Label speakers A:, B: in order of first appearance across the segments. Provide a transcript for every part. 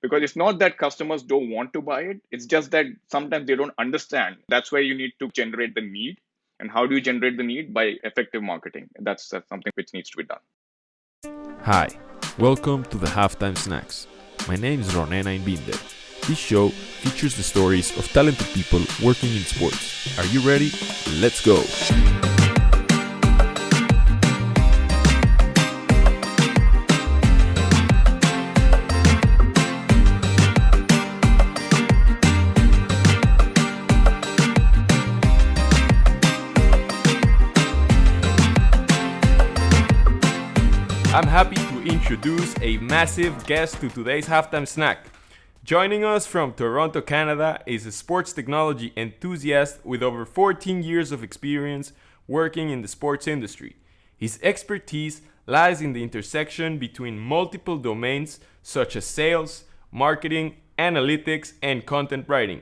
A: because it's not that customers don't want to buy it. It's just that sometimes they don't understand. That's where you need to generate the need. And how do you generate the need? By effective marketing. That's something which needs to be done.
B: Hi, welcome to the Halftime Snacks. My name is Ronena Inbinder. This show features the stories of talented people working in sports. Are you ready? Let's go! I'm happy to introduce a massive guest to today's Halftime Snack. Joining us from Toronto, Canada is a sports technology enthusiast with over 14 years of experience working in the sports industry. His expertise lies in the intersection between multiple domains such as sales, marketing, analytics, and content writing.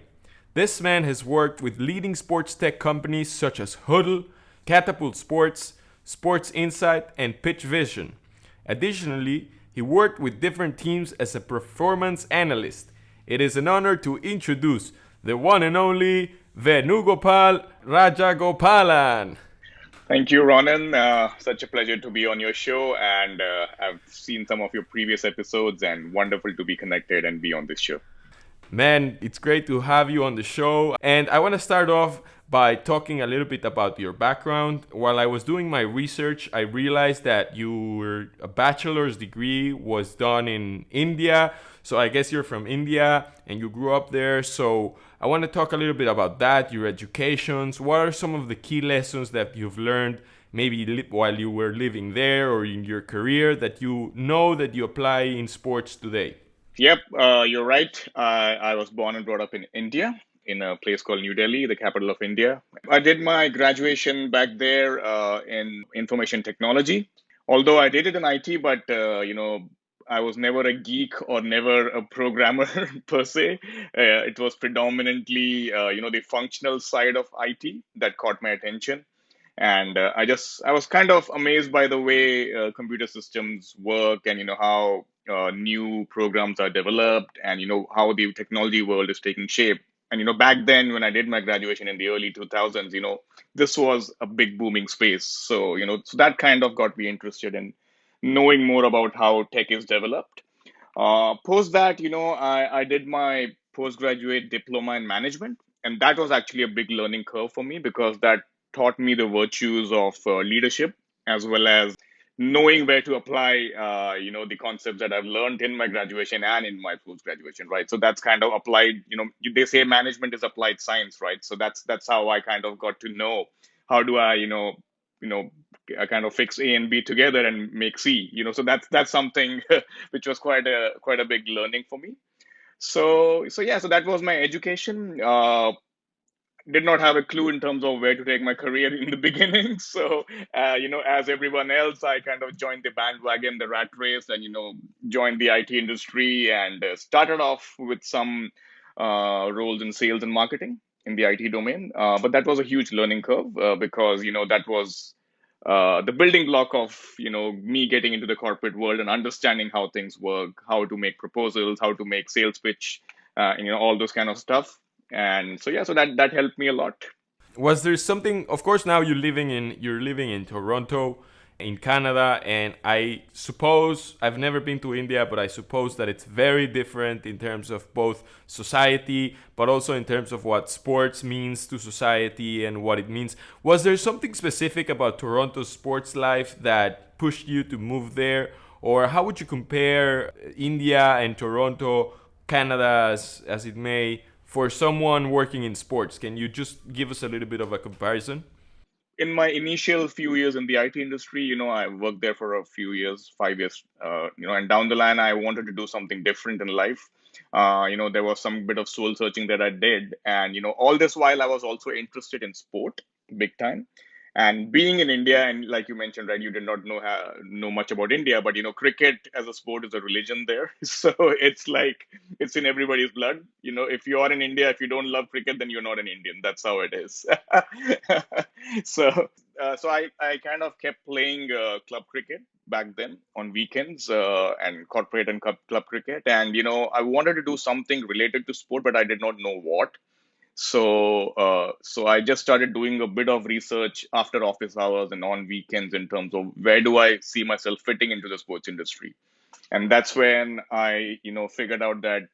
B: This man has worked with leading sports tech companies such as Huddle, Catapult Sports, Sports Insight, and Pitch Vision. Additionally, he worked with different teams as a performance analyst. It is an honor to introduce the one and only Venugopal Rajagopalan.
A: Thank you, Ronan. Such a pleasure to be on your show. And I've seen some of your previous episodes, and wonderful to be connected and be on this show.
B: Man, it's great to have you on the show. And I want to start off by talking a little bit about your background. While I was doing my research, I realized that your bachelor's degree was done in India. So I guess you're from India and you grew up there. So I want to talk a little bit about that, your educations. What are some of the key lessons that you've learned maybe while you were living there or in your career that you know that you apply in sports today?
A: Yep, you're right. I was born and brought up in India, in a place called New Delhi, the capital of India. I did my graduation back there in information technology. Although I did it in IT, but I was never a geek or never a programmer per se. It was predominantly, the functional side of IT that caught my attention. And I was kind of amazed by the way computer systems work, and how new programs are developed, and how the technology world is taking shape. And back then when I did my graduation in the early 2000s, this was a big booming space. So so that kind of got me interested in knowing more about how tech is developed. Post that, I did my postgraduate diploma in management, and that was actually a big learning curve for me because that taught me the virtues of leadership, as well as knowing where to apply, the concepts that I've learned in my graduation and in my post graduation, right? So that's kind of applied. They say management is applied science, right? So that's how I kind of got to know how do I, you know, kind of fix A and B together and make C. So that's something which was quite a big learning for me. So yeah, so that was my education. Did not have a clue in terms of where to take my career in the beginning. So as everyone else, I kind of joined the bandwagon, the rat race, and joined the IT industry, and started off with some roles in sales and marketing in the IT domain. But that was a huge learning curve because that was the building block of me getting into the corporate world and understanding how things work, how to make proposals, how to make sales pitch, and all those kind of stuff. And so yeah, so that helped me a lot.
B: Was there something? Of course, now you're living in Toronto, in Canada, and I suppose I've never been to India, but I suppose that it's very different in terms of both society, but also in terms of what sports means to society and what it means. Was there something specific about Toronto's sports life that pushed you to move there, or how would you compare India and Toronto, Canada, as it may, for someone working in sports? Can you just give us a little bit of a comparison?
A: In my initial few years in the IT industry, I worked there for a few years, 5 years, and down the line, I wanted to do something different in life. There was some bit of soul searching that I did. And, all this while I was also interested in sport big time. And being in India, and like you mentioned, right, you did not know much about India, but cricket as a sport is a religion there. So it's like it's in everybody's blood. If you are in India, if you don't love cricket, then you're not an Indian. That's how it is. So I kind of kept playing club cricket back then on weekends and corporate and club cricket. And, I wanted to do something related to sport, but I did not know what. So I just started doing a bit of research after office hours and on weekends in terms of where do I see myself fitting into the sports industry. And that's when I, figured out that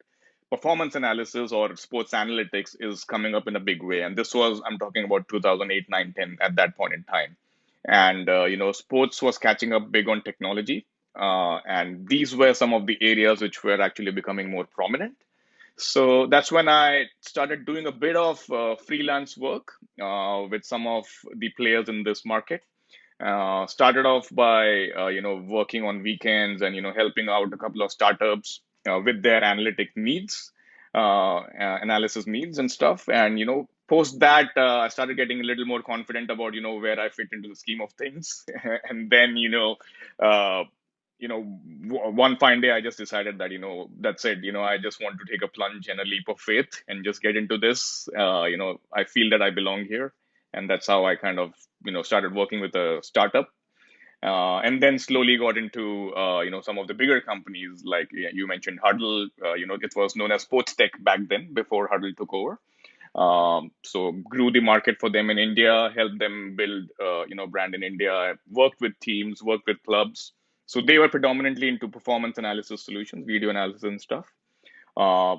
A: performance analysis or sports analytics is coming up in a big way. And this was, I'm talking about 2008, 9, 10 at that point in time. And, sports was catching up big on technology. And these were some of the areas which were actually becoming more prominent. So that's when I started doing a bit of freelance work with some of the players in this market. Started off by working on weekends and helping out a couple of startups with their analytic needs, analysis needs and stuff. And post that, I started getting a little more confident about where I fit into the scheme of things. And then uh, one fine day I just decided that that's it. I just want to take a plunge and a leap of faith and just get into this. I feel that I belong here, and that's how I kind of started working with a startup, and then slowly got into some of the bigger companies like, yeah, you mentioned Huddle. It was known as Sports Tech back then before Huddle took over. So grew the market for them in India, helped them build brand in India, worked with teams, worked with clubs. So they were predominantly into performance analysis solutions, video analysis and stuff. Uh,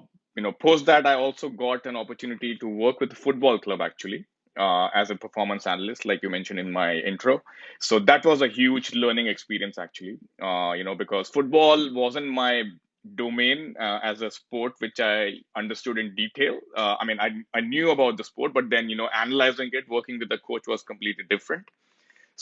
A: Post that, I also got an opportunity to work with a football club actually, as a performance analyst, like you mentioned in my intro. So that was a huge learning experience actually, because football wasn't my domain as a sport, which I understood in detail. I mean, I knew about the sport, but then, analyzing it, working with the coach was completely different.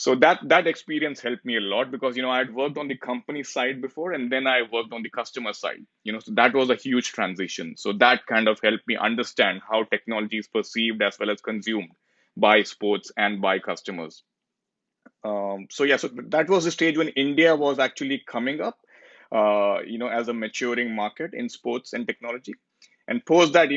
A: So that experience helped me a lot because I had worked on the company side before, and then I worked on the customer side. So that was a huge transition. So that kind of helped me understand how technology is perceived as well as consumed by sports and by customers. So yeah, so that was the stage when India was actually coming up, as a maturing market in sports and technology. And post that,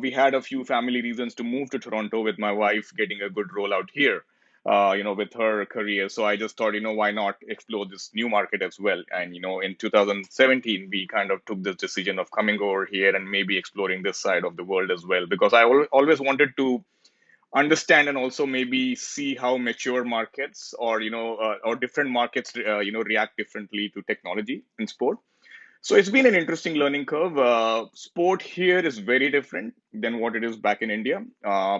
A: we had a few family reasons to move to Toronto with my wife getting a good role out here, with her career. So I just thought, why not explore this new market as well? And, in 2017, we kind of took this decision of coming over here and maybe exploring this side of the world as well, because I always wanted to understand and also maybe see how mature markets or different markets, react differently to technology in sport. So it's been an interesting learning curve. Sport here is very different than what it is back in India,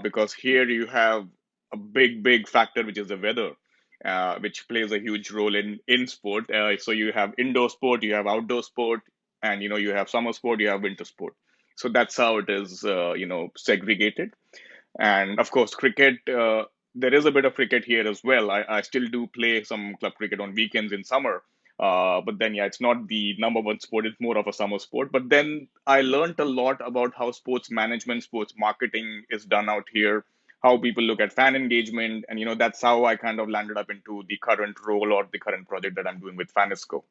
A: because here you have a big factor, which is the weather, which plays a huge role in sport. So you have indoor sport, you have outdoor sport, and you have summer sport, you have winter sport. So that's how it is, segregated. And of course, cricket. There is a bit of cricket here as well. I still do play some club cricket on weekends in summer, but then, yeah, it's not the number one sport. It's more of a summer sport. But then I learned a lot about how sports management, sports marketing is done out here, how people look at fan engagement. And, that's how I kind of landed up into the current role or the current project that I'm doing with Fanisco.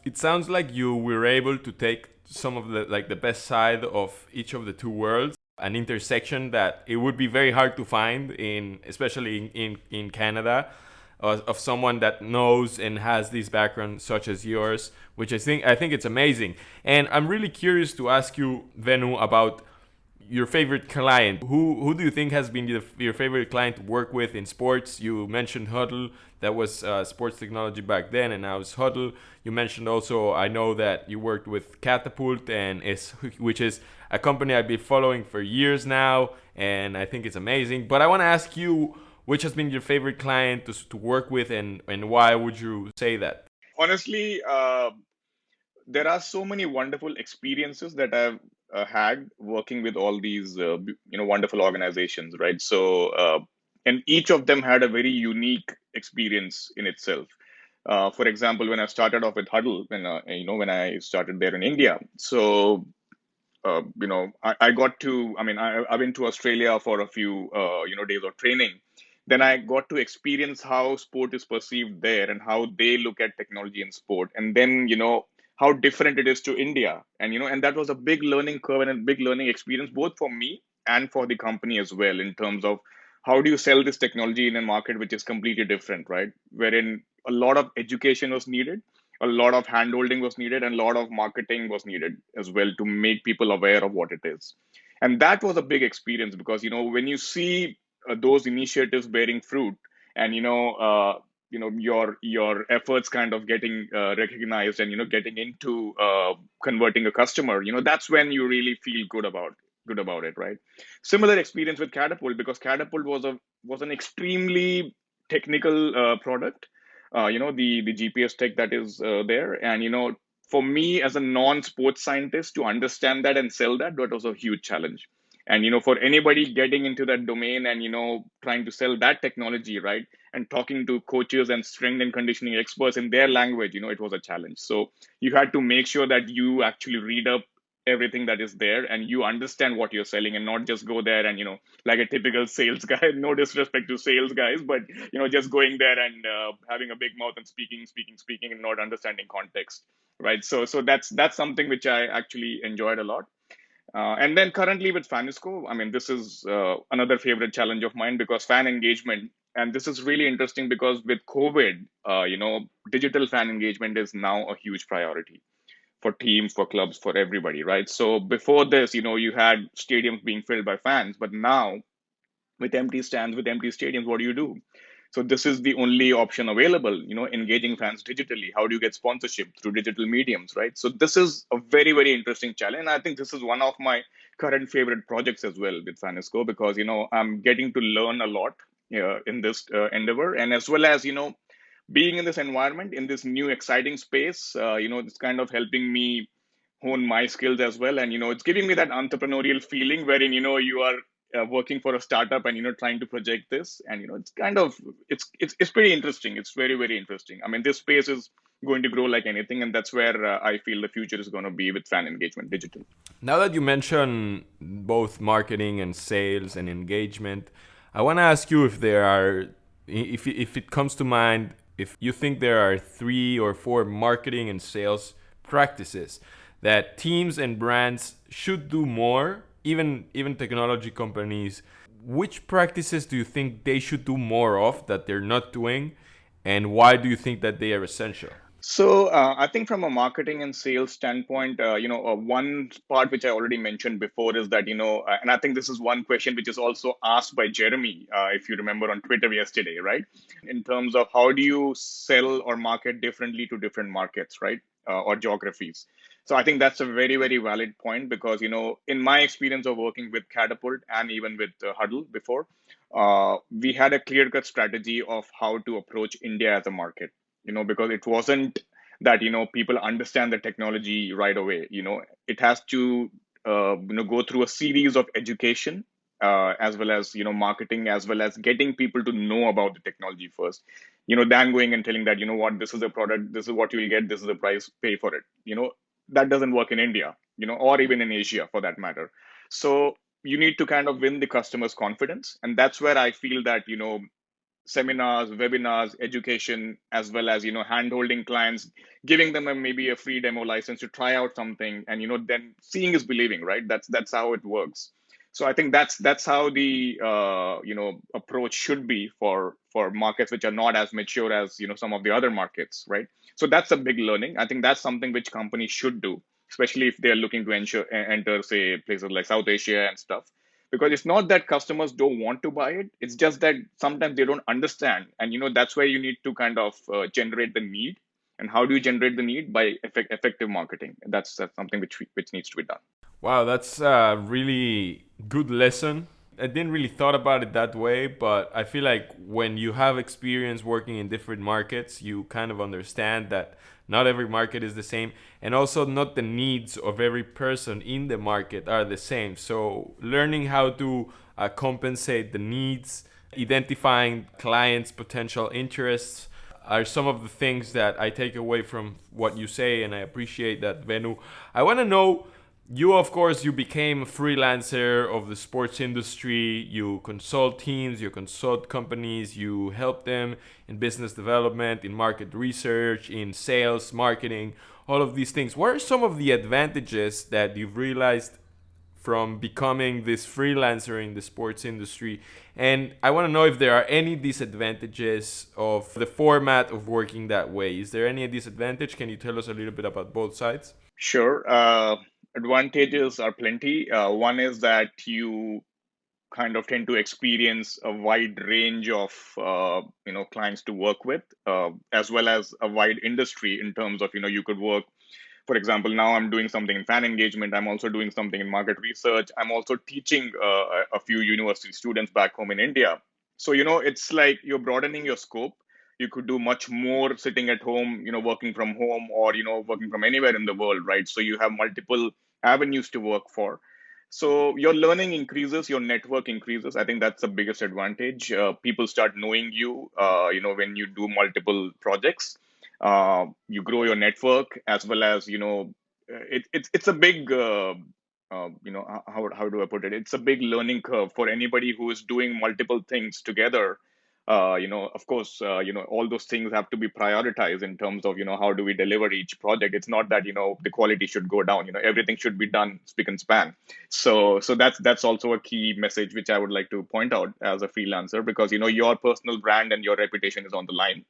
B: It sounds like you were able to take some of the best side of each of the two worlds, an intersection that it would be very hard to find in, especially in Canada, of someone that knows and has this background such as yours, which I think it's amazing. And I'm really curious to ask you, Venu, about your favorite client. Who do you think has been your favorite client to work with in sports? You mentioned Huddle, that was sports technology back then, and now it's Huddle. You mentioned also, I know that you worked with Catapult, which is a company I've been following for years now, and I think it's amazing. But I want to ask you, which has been your favorite client to work with, and why would you say that?
A: Honestly, there are so many wonderful experiences that I've had working with all these wonderful organizations, right? So and each of them had a very unique experience in itself. For example, when I started off with Huddle, when I started there in India, so I got to, I mean, I went to Australia for a few, days of training. Then I got to experience how sport is perceived there and how they look at technology in sport. And then, how different it is to India. And that was a big learning curve and a big learning experience, both for me and for the company as well, in terms of how do you sell this technology in a market which is completely different, right? Wherein a lot of education was needed, a lot of handholding was needed, and a lot of marketing was needed as well to make people aware of what it is. And that was a big experience because when you see those initiatives bearing fruit, and your efforts kind of getting recognized, and getting into converting a customer, that's when you really feel good about it, right? Similar experience with Catapult, because Catapult was an extremely technical product. The GPS tech that is there, and for me as a non-sports scientist to understand that and sell that was a huge challenge. And for anybody getting into that domain and trying to sell that technology, right, and talking to coaches and strength and conditioning experts in their language, it was a challenge. So you had to make sure that you actually read up everything that is there and you understand what you're selling, and not just go there and like a typical sales guy. No disrespect to sales guys, but just going there and having a big mouth and speaking and not understanding context, right? So that's something which I actually enjoyed a lot. And then currently with Fanisco, I mean, this is another favorite challenge of mine, because fan engagement, and this is really interesting because with COVID, digital fan engagement is now a huge priority for teams, for clubs, for everybody, right? So before this, you had stadiums being filled by fans, but now with empty stands, with empty stadiums, what do you do? So this is the only option available, engaging fans digitally. How do you get sponsorship through digital mediums, right? So this is a very, very interesting challenge. And I think this is one of my current favorite projects as well with Fanisco, because, I'm getting to learn a lot in this endeavor. And as well as, being in this environment, in this new exciting space, it's kind of helping me hone my skills as well. And it's giving me that entrepreneurial feeling wherein you are working for a startup and trying to project this. And it's kind of it's pretty interesting. It's very, very interesting. I mean, this space is going to grow like anything, and that's where I feel the future is going to be with fan engagement digital.
B: Now that you mention both marketing and sales and engagement, I want to ask you if there are, if it comes to mind, if you think there are 3 or 4 marketing and sales practices that teams and brands should do more, even technology companies. Which practices do you think they should do more of that they're not doing, and why do you think that they are essential?
A: So I think from a marketing and sales standpoint, one part which I already mentioned before is that, and I think this is one question which is also asked by Jeremy, if you remember on Twitter yesterday, right? In terms of how do you sell or market differently to different markets, right? Or geographies. So I think that's a very, very valid point, because, in my experience of working with Catapult and even with Huddle before, we had a clear cut strategy of how to approach India as a market, because it wasn't that, people understand the technology right away. It has to, go through a series of education, as well as, marketing, as well as getting people to know about the technology first, than going and telling that, what, this is a product, this is what you'll get, this is the price, pay for it. That doesn't work in India, or even in Asia for that matter. So you need to kind of win the customer's confidence. And that's where I feel that, seminars, webinars, education, as well as hand-holding clients, giving them maybe a free demo license to try out something, and then seeing is believing, right? That's how it works. So I think that's how the approach should be for markets which are not as mature as some of the other markets, right? So that's a big learning. I think that's something which companies should do, especially if they're looking to enter, say, places like South Asia and stuff, because it's not that customers don't want to buy it, it's just that sometimes they don't understand. And that's where you need to kind of generate the need. And how do you generate the need? By effective marketing. That's something which needs to be done.
B: Wow, that's a really good lesson. I didn't really thought about it that way, but I feel like when you have experience working in different markets, you kind of understand that not every market is the same, and also not the needs of every person in the market are the same. So learning how to compensate the needs, identifying clients' potential interests are some of the things that I take away from what you say, and I appreciate that, Venu. I want to know, you, of course, you became a freelancer of the sports industry. You consult teams, you consult companies, you help them in business development, in market research, in sales, marketing, all of these things. What are some of the advantages that you've realized from becoming this freelancer in the sports industry. And I want to know if there are any disadvantages of the format of working that way. Is there any disadvantage? Can you tell us a little bit about both sides?
A: Sure. Advantages are plenty. One is that you kind of tend to experience a wide range of clients to work with, as well as a wide industry in terms of you could work. For example, now I'm doing something in fan engagement. I'm also doing something in market research. I'm also teaching a few university students back home in India. So, it's like you're broadening your scope. You could do much more sitting at home, working from home, or, working from anywhere in the world, right? So you have multiple avenues to work for. So your learning increases, your network increases. I think that's the biggest advantage. People start knowing you, when you do multiple projects. You grow your network, as well as it's a big how do I put it, it's a big learning curve for anybody who is doing multiple things together. Of course, all those things have to be prioritized in terms of how do we deliver each project. It's not that the quality should go down. Everything should be done spick and span. So that's also a key message which I would like to point out as a freelancer, because your personal brand and your reputation is on the line.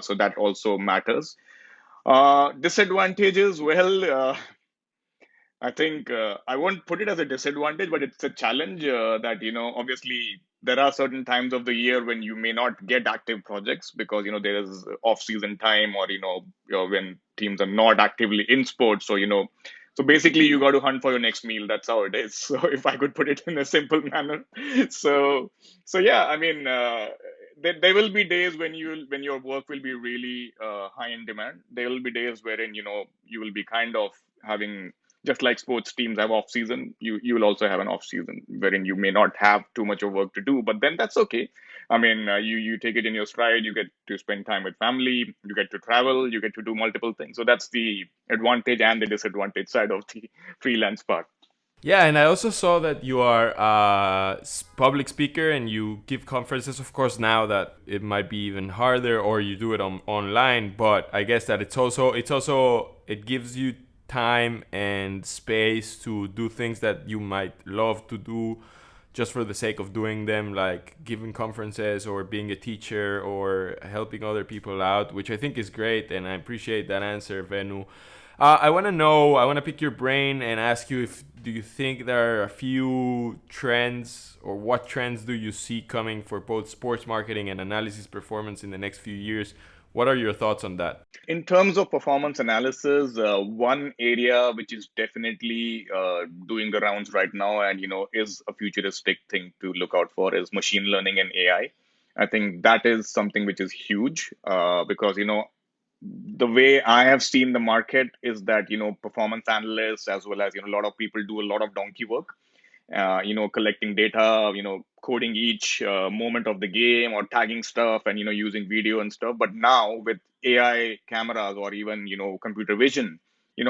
A: So that also matters. Disadvantages, well, I think I won't put it as a disadvantage, but it's a challenge that, obviously there are certain times of the year when you may not get active projects because, there is off season time, or, when teams are not actively in sports. So, so basically you got to hunt for your next meal. That's how it is. So if I could put it in a simple manner. So, so yeah, I mean, there will be days when your work will be really high in demand. There will be days wherein, you will be kind of having, just like sports teams have off season, you will also have an off season wherein you may not have too much of work to do, but then that's okay. I mean, you take it in your stride. You get to spend time with family, you get to travel, you get to do multiple things. So that's the advantage and the disadvantage side of the freelance part.
B: Yeah, and I also saw that you are a public speaker and you give conferences. Of course, now that it might be even harder, or you do it online. But I guess that it gives you time and space to do things that you might love to do just for the sake of doing them, like giving conferences or being a teacher or helping other people out, which I think is great. And I appreciate that answer, Venu. I want to know, I want to pick your brain and ask you, if do you think there are a few trends, or what trends do you see coming for both sports marketing and analysis performance in the next few years? What are your thoughts on that?
A: In terms of performance analysis, one area which is definitely doing the rounds right now, and is a futuristic thing to look out for, is machine learning and AI. I think that is something which is huge, because the way I have seen the market is that performance analysts, as well as a lot of people, do a lot of donkey work, collecting data, coding each moment of the game, or tagging stuff, and, using video and stuff. But now with AI cameras, or even, computer vision,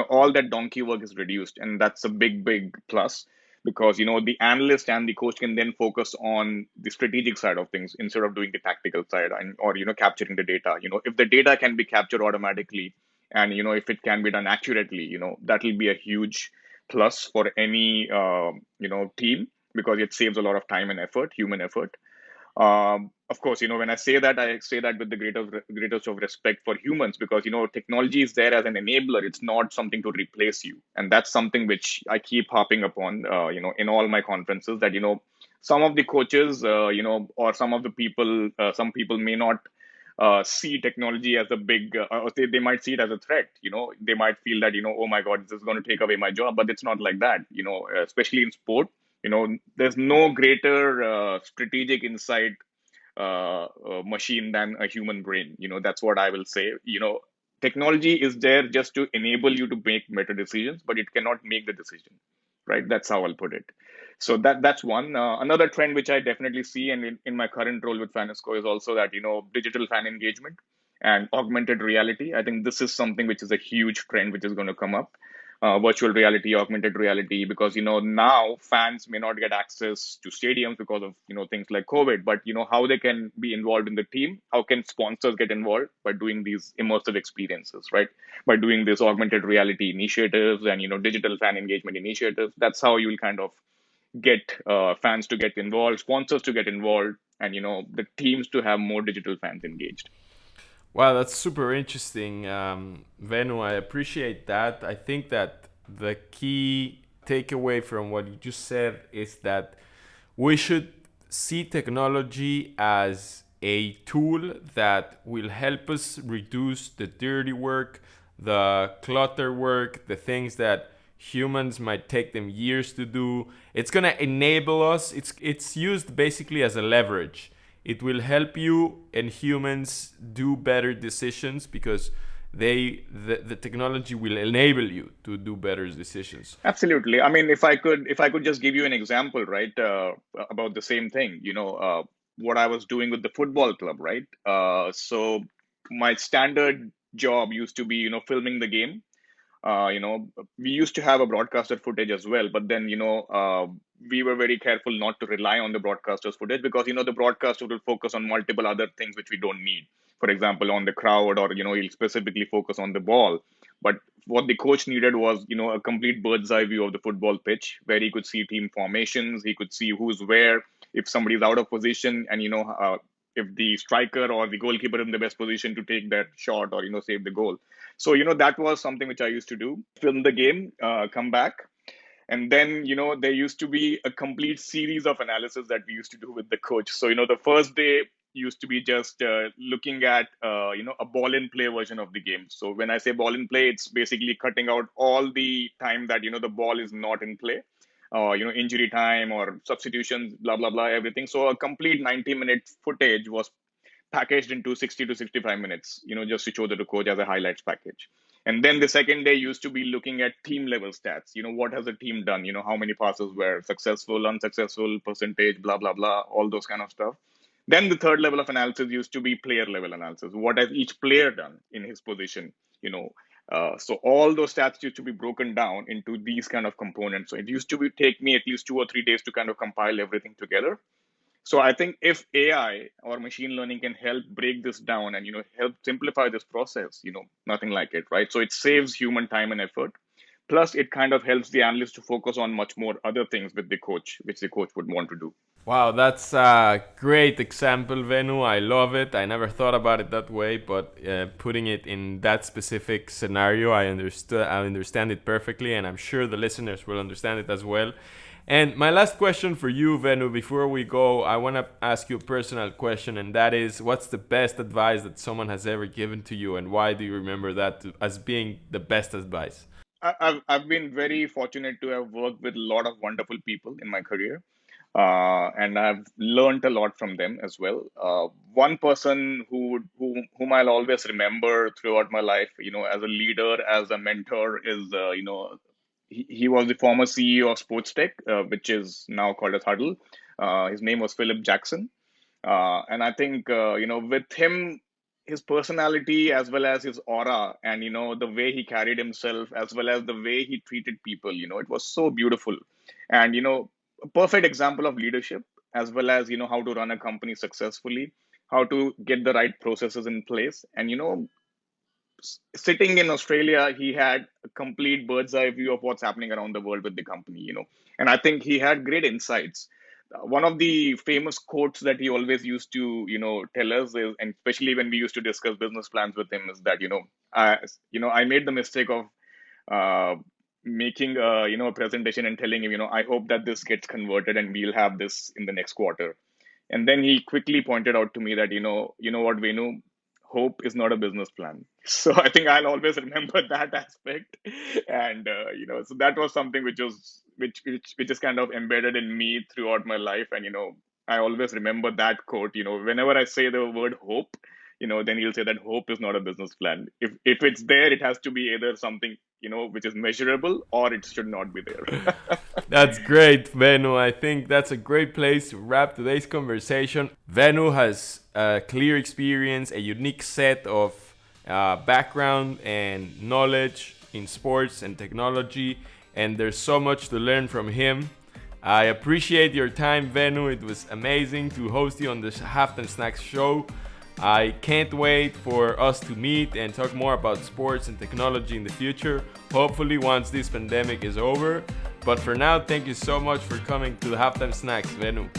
A: all that donkey work is reduced. And that's a big, big plus, because, the analyst and the coach can then focus on the strategic side of things instead of doing the tactical side, or, capturing the data. If the data can be captured automatically, and, if it can be done accurately, that will be a huge plus for any team, because it saves a lot of time and effort, human effort. Of course, when I say that with the greatest of respect for humans, because technology is there as an enabler. It's not something to replace you, and that's something which I keep harping upon, in all my conferences. That some of the coaches, or some people may not see technology as a big, or they might see it as a threat. They might feel that, oh my God, this is going to take away my job. But it's not like that. Especially in sport, there's no greater strategic insight machine than a human brain. That's what I will say. Technology is there just to enable you to make better decisions, but it cannot make the decision, right? That's how I'll put it. So that's one. Another trend which I definitely see, and in my current role with Fanesco, is also that digital fan engagement and augmented reality. I think this is something which is a huge trend which is going to come up. virtual reality, augmented reality, because now fans may not get access to stadiums because of things like COVID, but how they can be involved in the team, how can sponsors get involved by doing these immersive experiences, right? By doing this augmented reality initiatives and digital fan engagement initiatives. That's how you will kind of get fans to get involved, sponsors to get involved, and the teams to have more digital fans engaged.
B: Wow, that's super interesting, Venu. I appreciate that. I think that the key takeaway from what you just said is that we should see technology as a tool that will help us reduce the dirty work, the clutter work, the things that humans might take them years to do. It's going to enable us. It's used basically as a leverage. It will help you and humans do better decisions because the technology will enable you to do better decisions.
A: Absolutely. I mean, if I could just give you an example, right, about the same thing, what I was doing with the football club, right? So my standard job used to be, filming the game. We used to have a broadcaster footage as well, but then, we were very careful not to rely on the broadcaster's footage because, the broadcaster will focus on multiple other things which we don't need. For example, on the crowd, or, he'll specifically focus on the ball. But what the coach needed was, a complete bird's eye view of the football pitch where he could see team formations, he could see who's where, if somebody's out of position, and, if the striker or the goalkeeper is in the best position to take that shot or, save the goal. So, that was something which I used to do, film the game, come back. And then, there used to be a complete series of analysis that we used to do with the coach. So, the first day used to be just looking at, a ball in play version of the game. So when I say ball in play, it's basically cutting out all the time that, the ball is not in play, injury time or substitutions, blah, blah, blah, everything. So a complete 90-minute footage was packaged into 60 to 65 minutes, just to show to the coach as a highlights package. And then the second day used to be looking at team level stats. What has the team done? How many passes were successful, unsuccessful, percentage, blah, blah, blah, all those kind of stuff. Then the third level of analysis used to be player level analysis. What has each player done in his position? So all those stats used to be broken down into these kind of components. So it used to take me at least 2 or 3 days to kind of compile everything together. So I think if AI or machine learning can help break this down and help simplify this process, nothing like it, right? So it saves human time and effort. Plus, it kind of helps the analyst to focus on much more other things with the coach, which the coach would want to do.
B: Wow, that's a great example, Venu. I love it. I never thought about it that way, but putting it in that specific scenario, I understand it perfectly, and I'm sure the listeners will understand it as well. And my last question for you, Venu, before we go, I want to ask you a personal question, and that is, what's the best advice that someone has ever given to you, and why do you remember that as being the best advice?
A: I've been very fortunate to have worked with a lot of wonderful people in my career, and I've learned a lot from them as well. One person whom I'll always remember throughout my life, as a leader, as a mentor, is he was the former CEO of Sports Tech, which is now called as Huddle. His name was Philip Jackson. And I think, with him, his personality as well as his aura and, the way he carried himself as well as the way he treated people, it was so beautiful. And, a perfect example of leadership as well as, how to run a company successfully, how to get the right processes in place. And, sitting in Australia, he had a complete bird's eye view of what's happening around the world with the company, and I think he had great insights. One of the famous quotes that he always used to, tell us is, and especially when we used to discuss business plans with him, is that, I made the mistake of making a presentation and telling him, I hope that this gets converted and we'll have this in the next quarter. And then he quickly pointed out to me that, what, Venu, hope is not a business plan. So I think I'll always remember that aspect. And, so that was something which is kind of embedded in me throughout my life. And, I always remember that quote, whenever I say the word hope, then he'll say that hope is not a business plan. If it's there, it has to be either something, which is measurable, or it should not be there.
B: That's great, Venu. I think that's a great place to wrap today's conversation. Venu has a clear experience, a unique set of background and knowledge in sports and technology, and there's so much to learn from him. I appreciate your time, Venu. It was amazing to host you on the Halftime Snacks show. I can't wait for us to meet and talk more about sports and technology in the future, hopefully once this pandemic is over. But for now, thank you so much for coming to the Halftime Snacks, Venu.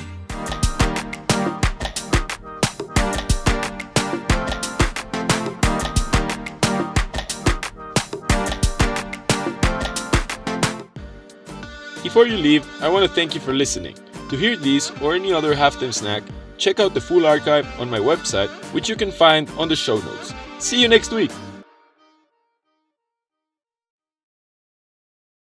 B: Before you leave, I want to thank you for listening. To hear these or any other Halftime Snack, check out the full archive on my website, which you can find on the show notes. See you next week!